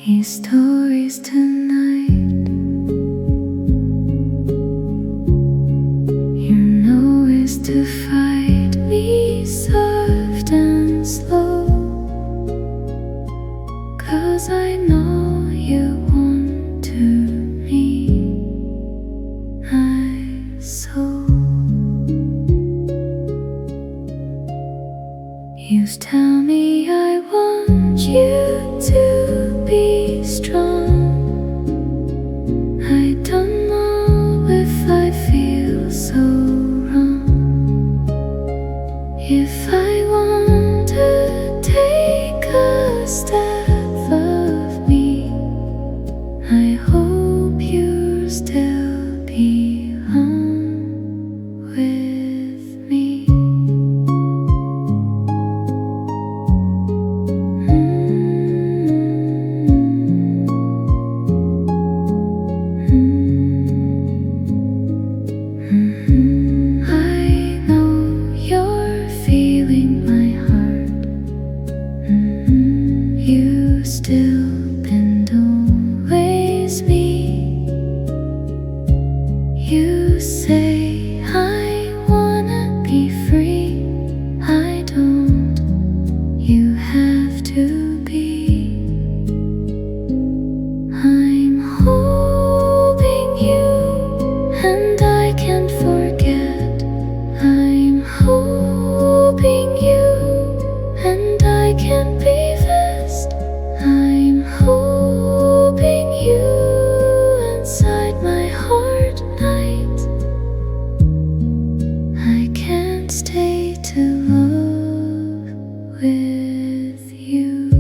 His stories tonight, your know is to fight me soft and slow, 'cause I know you want to meet my soul. You tell me I want you to be strong. I don't know if I feel so wrong. If I want to take a step of me, I hope you still belong with me. I know you're feeling my heart. You still bend always me. You say I wanna be free. I don't. You have to be. I'm holding you, and I can't forget. I'm hoping you, and I can't be fast. I'm hoping you inside my heart night. I can't stay to love with you.